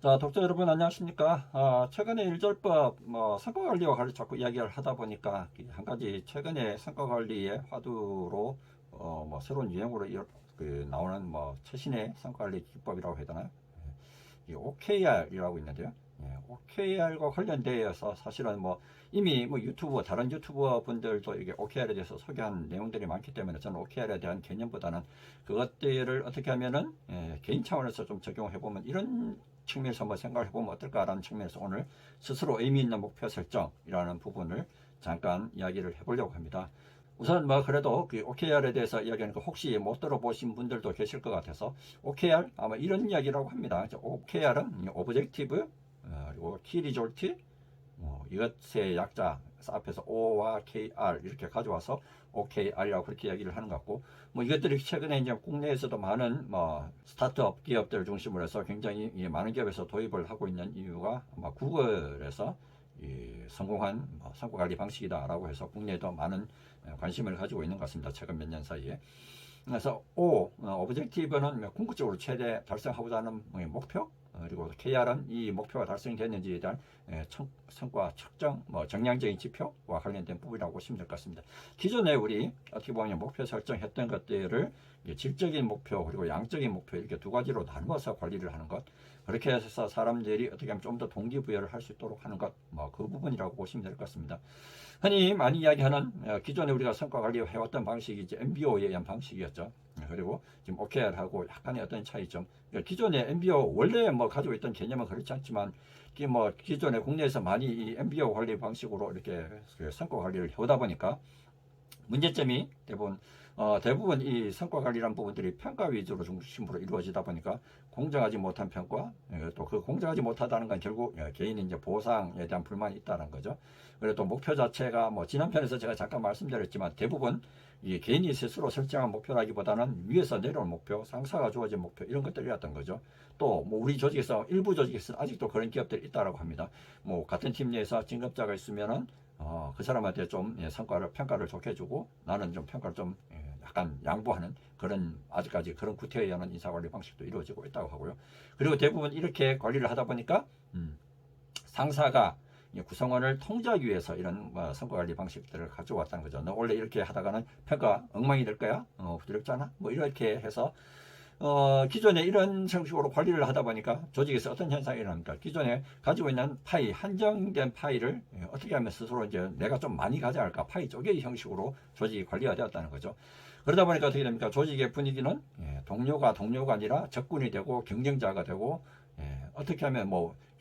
자, 독자 여러분 안녕하십니까? 최근에 일절법 성과관리와 관련 자꾸 이야기를 하다 보니까 한 가지 최근에 성과관리의 화두로 새로운 유행으로 나오는 최신의 성과관리 기법이라고 해야 되나요? 이 OKR이라고 있는데요. OKR과 관련되어서 사실은 이미 다른 유튜버 분들도 이게 OKR에 대해서 소개한 내용들이 많기 때문에 저는 OKR에 대한 개념보다는 그것들을 어떻게 하면은 개인 차원에서 좀 적용해 보면 이런 측면에서 한번 생각을 해보면 어떨까라는 측면에서 오늘 스스로 의미 있는 목표 설정이라는 부분을 잠깐 이야기를 해보려고 합니다. 우선 그래도 그 OKR에 대해서 이야기하니까 혹시 못 들어보신 분들도 계실 것 같아서 OKR 아마 이런 이야기라고 합니다. OKR은 오브젝티브 그리고 키 리졸트 이것의 약자 앞에서 O와 KR 이렇게 가져와서 OKR이라고 그렇게 이야기를 하는 것 같고 이것들이 최근에 이제 국내에서도 많은 스타트업 기업들 중심으로 해서 굉장히 많은 기업에서 도입을 하고 있는 이유가 아마 구글에서 성공한 성과관리 방식이다라고 해서 국내에도 많은 관심을 가지고 있는 것 같습니다. 최근 몇 년 사이에. 그래서 오브젝티브는 궁극적으로 최대 달성하고자 하는 목표, 그리고 KR은 이 목표가 달성됐는지에 대한 성과 측정, 정량적인 지표와 관련된 부분이라고 보시면 될 것 같습니다. 기존에 우리 어떻게 보면 목표 설정했던 것들을 질적인 목표 그리고 양적인 목표 이렇게 두 가지로 나누어서 관리를 하는 것, 그렇게 해서 사람들이 어떻게 하면 좀 더 동기부여를 할 수 있도록 하는 것, 그 부분이라고 보시면 될 것 같습니다. 흔히 많이 이야기하는 기존에 우리가 성과 관리 해왔던 방식이 이제 MBO에 의한 방식이었죠. 그리고 지금 OKR하고 약간의 어떤 차이점. 기존에 MBO 원래 가지고 있던 개념은 그렇지 않지만 기존에 국내에서 많이 이 MBO 관리 방식으로 이렇게 성과 관리를 해오다 보니까 문제점이 대부분 이 성과 관리란 부분들이 평가 위주로 중심으로 이루어지다 보니까 공정하지 못한 평가, 또 그 공정하지 못하다는 건 결국 개인의 이제 보상에 대한 불만이 있다는 거죠. 그리고 또 목표 자체가 지난 편에서 제가 잠깐 말씀드렸지만 대부분 이 개인이 스스로 설정한 목표라기보다는 위에서 내려온 목표, 상사가 주어진 목표 이런 것들이었던 거죠. 또 우리 조직에서 일부 조직에서 아직도 그런 기업들이 있다라고 합니다. 같은 팀 내에서 진급자가 있으면은 그 사람한테 좀 평가를 좋게 해주고 나는 좀 평가를 좀 약간 양보하는 그런 아직까지 그런 구태에 의한 인사관리 방식도 이루어지고 있다고 하고요. 그리고 대부분 이렇게 관리를 하다 보니까 상사가 구성원을 통제하기 위해서 이런 성과관리 방식들을 가져왔다는 거죠. 너 원래 이렇게 하다가는 평가 엉망이 될 거야? 부드럽잖아? 이렇게 해서 기존에 이런 형식으로 관리를 하다 보니까 조직에서 어떤 현상이 일어납니까? 기존에 가지고 있는 파이, 한정된 파이를 어떻게 하면 스스로 이제 내가 좀 많이 가져갈까? 파이 쪼개기 형식으로 조직이 관리가 되었다는 거죠. 그러다 보니까 어떻게 됩니까? 조직의 분위기는 동료가 아니라 적군이 되고 경쟁자가 되고 어떻게 하면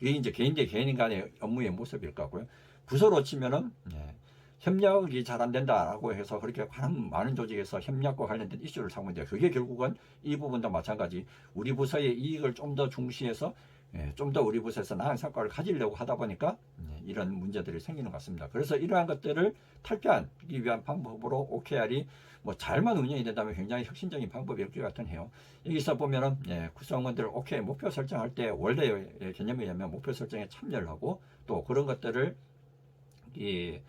이게 이제 개인 대 개인 간의 업무의 모습일 것 같고요. 부서로 치면은 협력이 잘 안 된다라고 해서 그렇게 많은 조직에서 협력과 관련된 이슈를 삼고 있는데 그게 결국은 이 부분도 마찬가지 우리 부서의 이익을 좀 더 중시해서 좀 더 우리 부서에서 나은 성과를 가지려고 하다 보니까 이런 문제들이 생기는 것 같습니다. 그래서 이러한 것들을 탈피하기 위한 방법으로 OKR이 잘만 운영이 된다면 굉장히 혁신적인 방법일 것 같은 해요. 여기서 보면은 구성원들 OK 목표 설정할 때 원래의 개념에 의하면 목표 설정에 참여를 하고 또 그런 것들을 이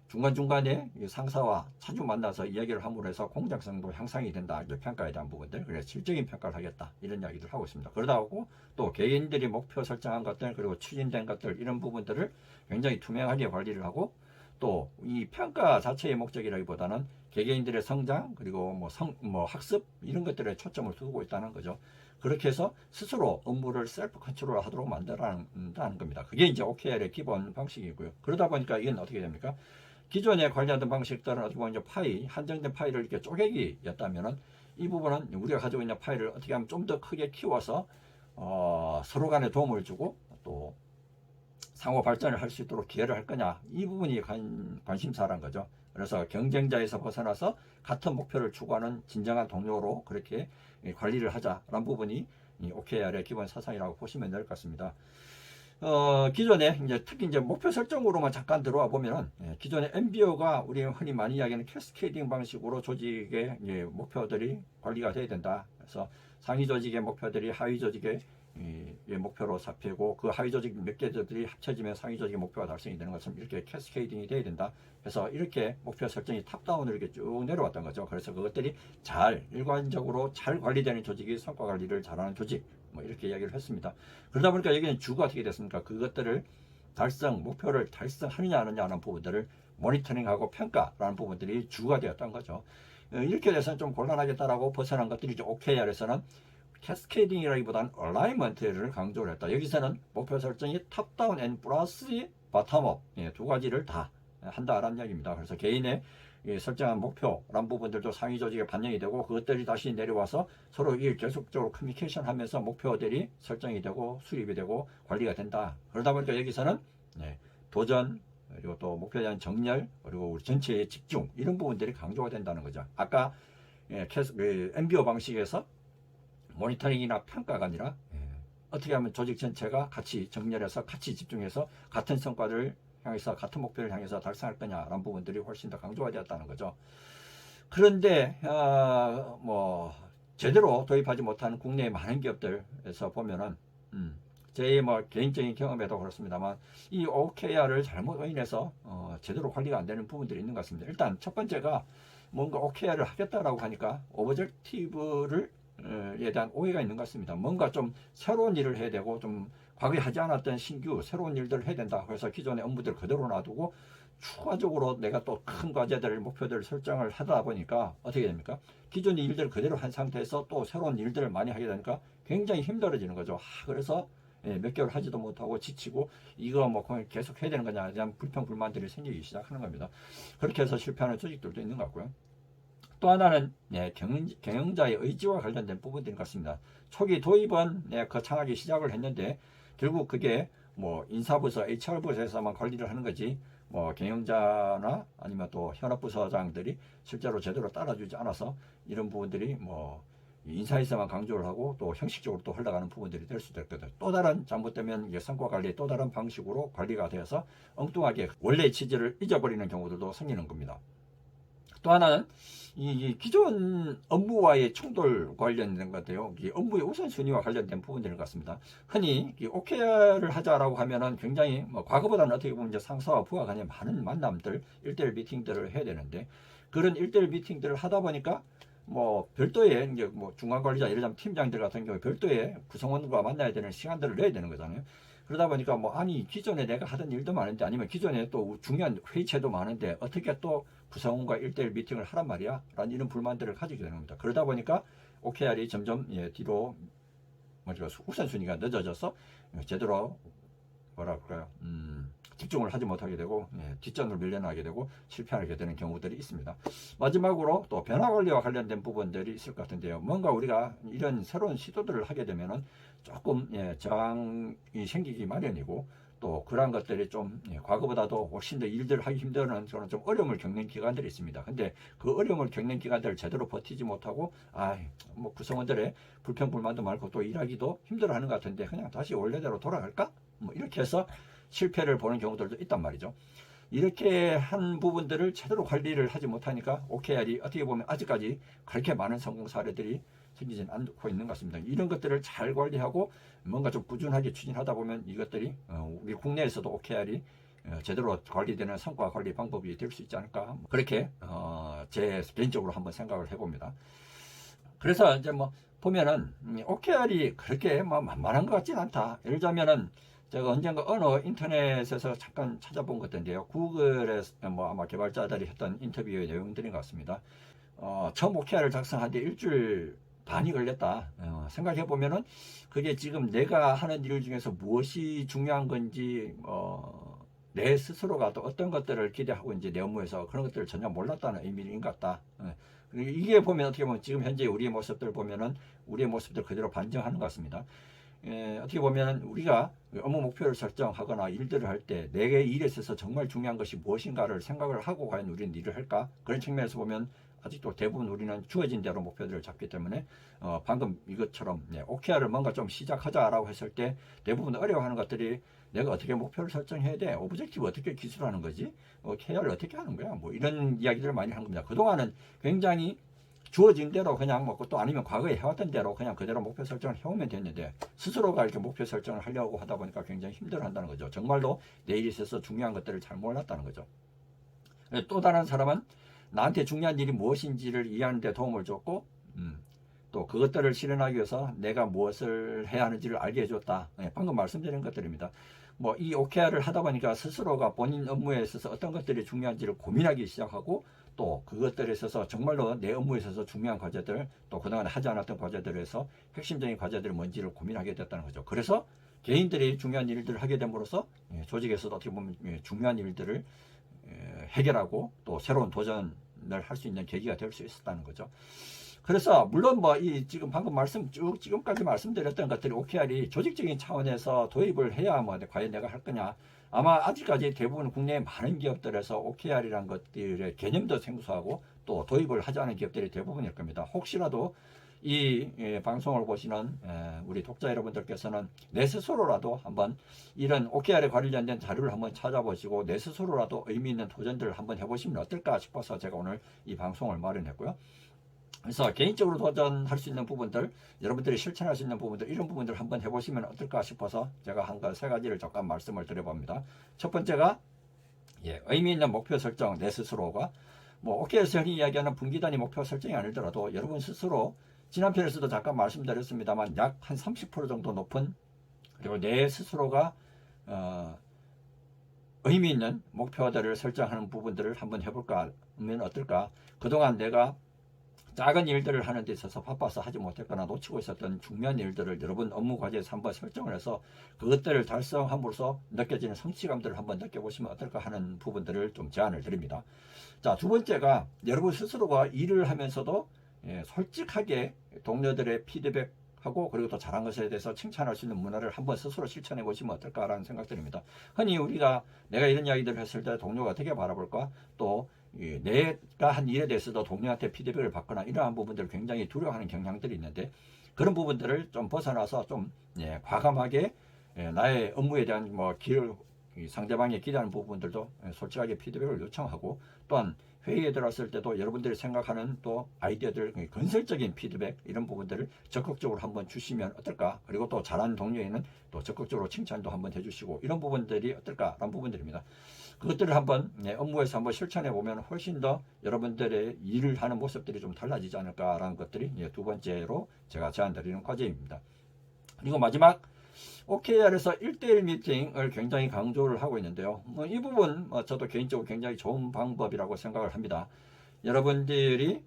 중간중간에 상사와 자주 만나서 이야기를 함으로 해서 공정성도 향상이 된다. 평가에 대한 부분들. 그래서 질적인 평가를 하겠다. 이런 이야기를 하고 있습니다. 그러다 하고 또 개인들이 목표 설정한 것들 그리고 추진된 것들 이런 부분들을 굉장히 투명하게 관리를 하고 또 이 평가 자체의 목적이라기보다는 개개인들의 성장 그리고 학습 이런 것들에 초점을 두고 있다는 거죠. 그렇게 해서 스스로 업무를 셀프 컨트롤 하도록 만들어낸다는 겁니다. 그게 이제 OKR의 기본 방식이고요. 그러다 보니까 이건 어떻게 됩니까? 기존에 관리하던 방식들은 어떻게 보면 이제 한정된 파일을 이렇게 쪼개기였다면은 이 부분은 우리가 가지고 있는 파일을 어떻게 하면 좀 더 크게 키워서 서로 간에 도움을 주고 또 상호 발전을 할 수 있도록 기회를 할 거냐 이 부분이 관심사란 거죠. 그래서 경쟁자에서 벗어나서 같은 목표를 추구하는 진정한 동료로 그렇게 관리를 하자라는 부분이 OKR의 기본 사상이라고 보시면 될 것 같습니다. 기존에 특히 목표 설정으로만 잠깐 들어와 보면은 기존의 MBO가 우리 흔히 많이 이야기하는 캐스케이딩 방식으로 조직의 목표들이 관리가 돼야 된다. 그래서 상위 조직의 목표들이 하위 조직의 목표로 잡히고 그 하위 조직 몇 개들이 합쳐지면 상위 조직의 목표가 달성이 되는 것처럼 이렇게 캐스케이딩이 돼야 된다. 그래서 이렇게 목표 설정이 탑다운으로 이렇게 쭉 내려왔던 거죠. 그래서 그것들이 일관적으로 잘 관리되는 조직이 성과 관리를 잘하는 조직. 뭐 이렇게 이야기를 했습니다. 그러다 보니까 여기는 주가 어떻게 됐습니까? 그것들을 목표를 달성하느냐 안 하느냐 하는 부분들을 모니터링하고 평가라는 부분들이 주가 되었던 거죠. 이렇게 돼서는 좀 곤란하겠다라고 벗어난 것들이죠. OKR에서는 캐스케이딩이라기보다는 얼라이먼트를 강조를 했다. 여기서는 목표 설정이 탑다운 앤 플러스 바텀업 두 가지를 다 한다라는 이야기입니다. 그래서 개인의 설정한 목표란 부분들도 상위 조직에 반영이 되고 그것들이 다시 내려와서 서로 계속적으로 커뮤니케이션 하면서 목표들이 설정이 되고 수립이 되고 관리가 된다. 그러다 보니까 여기서는 도전 그리고 또 목표에 대한 정렬 그리고 우리 전체의 집중 이런 부분들이 강조가 된다는 거죠. 아까 MBO 방식에서 모니터링이나 평가가 아니라 어떻게 하면 조직 전체가 같이 정렬해서 같이 집중해서 같은 성과를 향해서 같은 목표를 향해서 달성할 거냐라는 부분들이 훨씬 더 강조가 되었다는 거죠. 그런데 뭐 제대로 도입하지 못하는 국내의 많은 기업들에서 보면은 제 뭐 개인적인 경험에도 그렇습니다만 이 OKR을 잘못 인해서 제대로 관리가 안 되는 부분들이 있는 것 같습니다. 일단 첫 번째가 뭔가 OKR을 하겠다라고 하니까 오브젝티브를 에 대한 오해가 있는 것 같습니다. 뭔가 좀 새로운 일을 해야 되고 좀 과거에 하지 않았던 신규 새로운 일들을 해야 된다. 그래서 기존의 업무들 그대로 놔두고 추가적으로 내가 또 큰 과제들 목표들을 설정을 하다 보니까 어떻게 됩니까? 기존의 일들을 그대로 한 상태에서 또 새로운 일들을 많이 하게 되니까 굉장히 힘들어지는 거죠. 그래서 몇 개월 하지도 못하고 지치고 이거 뭐 계속 해야 되는 거냐에 대한 불평 불만들이 생기기 시작하는 겁니다. 그렇게 해서 실패하는 조직들도 있는 것 같고요. 또 하나는 경영자의 의지와 관련된 부분들인 것 같습니다. 초기 도입은 거창하게 시작을 했는데 결국 그게 뭐 인사부서, HR부서에서만 관리를 하는 거지 뭐 경영자나 아니면 또 현업부서장들이 실제로 제대로 따라주지 않아서 이런 부분들이 뭐 인사에서만 강조를 하고 또 형식적으로 또 흘러가는 부분들이 될 수도 있거든요. 또 다른 잘못되면 성과 관리의 또 다른 방식으로 관리가 되어서 엉뚱하게 원래의 취지를 잊어버리는 경우들도 생기는 겁니다. 또 하나는 이 기존 업무와의 충돌 관련된 것 같아요. 업무의 우선순위와 관련된 부분들인 것 같습니다. 흔히 OKR을 하자라고 하면은 굉장히 뭐 과거보다는 어떻게 보면 이제 상사와 부하 간의 많은 만남들, 1대1 미팅들을 해야 되는데 그런 1대1 미팅들을 하다 보니까 뭐 별도의 이제 뭐 중간 관리자 예를 들면 팀장들 같은 경우에 별도의 구성원과 만나야 되는 시간들을 내야 되는 거잖아요. 그러다 보니까 뭐 아니 기존에 내가 하던 일도 많은데 아니면 기존에 또 중요한 회의체도 많은데 어떻게 또 구성원과 1대1 미팅을 하란 말이야? 라는 이런 불만들을 가지게 되는 겁니다. 그러다 보니까 OKR이 점점 뒤로 우선순위가 늦어져서 제대로 뭐랄까요 집중을 하지 못하게 되고 뒷전으로 밀려나게 되고 실패하게 되는 경우들이 있습니다. 마지막으로 또 변화 관리와 관련된 부분들이 있을 것 같은데요. 뭔가 우리가 이런 새로운 시도들을 하게 되면은 조금 저항이 생기기 마련이고 또 그러한 것들이 좀 과거보다도 훨씬 더 일들을 하기 힘든 그런 좀 어려움을 겪는 기간들이 있습니다. 근데 그 어려움을 겪는 기간들을 제대로 버티지 못하고 뭐 구성원들의 불평 불만도 많고 또 일하기도 힘들어하는 것 같은데 그냥 다시 원래대로 돌아갈까? 뭐 이렇게 해서 실패를 보는 경우들도 있단 말이죠. 이렇게 한 부분들을 제대로 관리를 하지 못하니까 OKR이 어떻게 보면 아직까지 그렇게 많은 성공 사례들이 생기진 않고 있는 것 같습니다. 이런 것들을 잘 관리하고 뭔가 좀 꾸준하게 추진하다 보면 이것들이 우리 국내에서도 OKR이 제대로 관리되는 성과 관리 방법이 될 수 있지 않을까 그렇게 제 개인적으로 한번 생각을 해봅니다. 그래서 이제 뭐 보면은 OKR이 그렇게 뭐 만만한 것 같진 않다. 예를 들자면은 제가 언젠가 어느 인터넷에서 잠깐 찾아본 것 같은데요. 구글에서 뭐 아마 개발자들이 했던 인터뷰의 내용들인 것 같습니다. 처음 OKR을 작성하는데 일주일 반이 걸렸다. 생각해 보면은 그게 지금 내가 하는 일 중에서 무엇이 중요한 건지 내 스스로가 또 어떤 것들을 기대하고 이제 내 업무에서 그런 것들을 전혀 몰랐다는 의미인 것 같다. 이게 보면 어떻게 보면 지금 현재 우리의 모습들 보면은 우리의 모습들 그대로 반증하는 것 같습니다. 어떻게 보면 우리가 업무 목표를 설정하거나 일들을 할 때 내게 일에 있어서 정말 중요한 것이 무엇인가를 생각을 하고 과연 우리는 일을 할까? 그런 측면에서 보면 아직도 대부분 우리는 주어진 대로 목표들을 잡기 때문에 방금 이것처럼 OKR을 뭔가 좀 시작하자라고 했을 때 대부분 어려워하는 것들이 내가 어떻게 목표를 설정해야 돼? 오브젝티브 어떻게 기술하는 거지? KR을 어떻게 하는 거야? 뭐 이런 이야기들을 많이 하는 겁니다. 그동안은 굉장히 주어진 대로 그냥 먹고 또 아니면 과거에 해왔던 대로 그냥 그대로 목표 설정을 해오면 됐는데 스스로가 이렇게 목표 설정을 하려고 하다 보니까 굉장히 힘들어한다는 거죠. 정말로 내 일에 있어서 중요한 것들을 잘 몰랐다는 거죠. 또 다른 사람은 나한테 중요한 일이 무엇인지를 이해하는 데 도움을 줬고 또 그것들을 실현하기 위해서 내가 무엇을 해야 하는지를 알게 해줬다. 방금 말씀드린 것들입니다. 뭐 이 OKR을 하다 보니까 스스로가 본인 업무에 있어서 어떤 것들이 중요한지를 고민하기 시작하고 또 그것들에 있어서 정말로 내 업무에 있어서 중요한 과제들 또 그동안 하지 않았던 과제들에서 핵심적인 과제들이 뭔지를 고민하게 됐다는 거죠. 그래서 개인들이 중요한 일들을 하게 됨으로써 조직에서도 어떻게 보면 중요한 일들을 해결하고 또 새로운 도전을 할 수 있는 계기가 될 수 있었다는 거죠. 그래서 물론 뭐 이 지금 방금 지금까지 말씀드렸던 것들이 OKR이 조직적인 차원에서 도입을 해야 뭐 과연 내가 할 거냐. 아마 아직까지 대부분 국내 많은 기업들에서 OKR이란 것들의 개념도 생소하고 또 도입을 하지 않은 기업들이 대부분일 겁니다. 혹시라도 이 방송을 보시는 우리 독자 여러분들께서는 내 스스로라도 한번 이런 OKR에 관련된 자료를 한번 찾아보시고 내 스스로라도 의미 있는 도전들을 한번 해보시면 어떨까 싶어서 제가 오늘 이 방송을 마련했고요. 그래서 개인적으로 도전할 수 있는 부분들, 여러분들이 실천할 수 있는 부분들, 이런 부분들을 한번 해보시면 어떨까 싶어서 제가 세 가지를 잠깐 말씀을 드려봅니다. 첫 번째가 의미 있는 목표 설정, 내 스스로가 뭐 OKR에서 흔히 이야기하는 분기 단위 목표 설정이 아니더라도 여러분 스스로 지난 편에서도 잠깐 말씀드렸습니다만 약 한 30% 정도 높은 그리고 내 스스로가 의미 있는 목표들을 설정하는 부분들을 한번 해볼까 하면 어떨까. 그동안 내가 작은 일들을 하는 데 있어서 바빠서 하지 못했거나 놓치고 있었던 중요한 일들을 여러분 업무 과제에서 한번 설정을 해서 그것들을 달성함으로써 느껴지는 성취감들을 한번 느껴보시면 어떨까 하는 부분들을 좀 제안을 드립니다. 자, 두 번째가 여러분 스스로가 일을 하면서도 솔직하게 동료들의 피드백하고 그리고 또 잘한 것에 대해서 칭찬할 수 있는 문화를 한번 스스로 실천해 보시면 어떨까라는 생각들입니다. 흔히 우리가 내가 이런 이야기들을 했을 때 동료가 어떻게 바라볼까, 또 내가 한 일에 대해서도 동료한테 피드백을 받거나 이러한 부분들을 굉장히 두려워하는 경향들이 있는데 그런 부분들을 좀 벗어나서 좀 과감하게 나의 업무에 대한 상대방이 기대하는 부분들도 솔직하게 피드백을 요청하고 또한 회의에 들어왔을 때도 여러분들이 생각하는 또 아이디어들 건설적인 피드백 이런 부분들을 적극적으로 한번 주시면 어떨까. 그리고 또 잘하는 동료에는 또 적극적으로 칭찬도 한번 해주시고 이런 부분들이 어떨까라는 부분들입니다. 그것들을 한번 업무에서 한번 실천해 보면 훨씬 더 여러분들의 일을 하는 모습들이 좀 달라지지 않을까라는 것들이 두 번째로 제가 제안드리는 과제입니다. 그리고 마지막 OKR에서 1대1 미팅을 굉장히 강조를 하고 있는데요. 이 부분 저도 개인적으로 굉장히 좋은 방법이라고 생각을 합니다. 여러분들이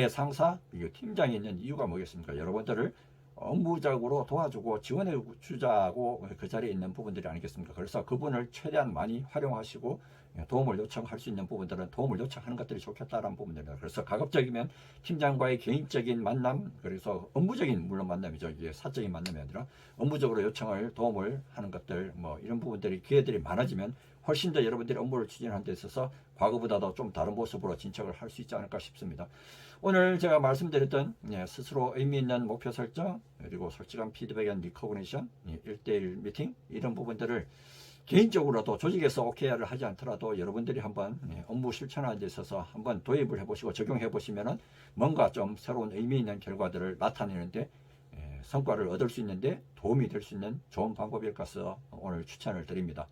상사, 팀장이 있는 이유가 뭐겠습니까? 여러분들을 업무적으로 도와주고 지원해 주자고 그 자리에 있는 부분들이 아니겠습니까? 그래서 그분을 최대한 많이 활용하시고 도움을 요청할 수 있는 부분들은 도움을 요청하는 것들이 좋겠다라는 부분들입니다. 그래서 가급적이면 팀장과의 개인적인 만남, 그래서 업무적인 물론 만남이죠. 이게 사적인 만남이 아니라 업무적으로 요청을 도움을 하는 것들 이런 부분들이 기회들이 많아지면 훨씬 더 여러분들이 업무를 추진하는 데 있어서 과거보다도 좀 다른 모습으로 진척을 할 수 있지 않을까 싶습니다. 오늘 제가 말씀드렸던 스스로 의미 있는 목표 설정 그리고 솔직한 피드백 앤 리커그니션 1대1 미팅 이런 부분들을 개인적으로도 조직에서 OKR을 하지 않더라도 여러분들이 한번 업무 실천하는 데 있어서 한번 도입을 해보시고 적용해 보시면은 뭔가 좀 새로운 의미 있는 결과들을 나타내는데 성과를 얻을 수 있는데 도움이 될 수 있는 좋은 방법일 것으로 오늘 추천을 드립니다.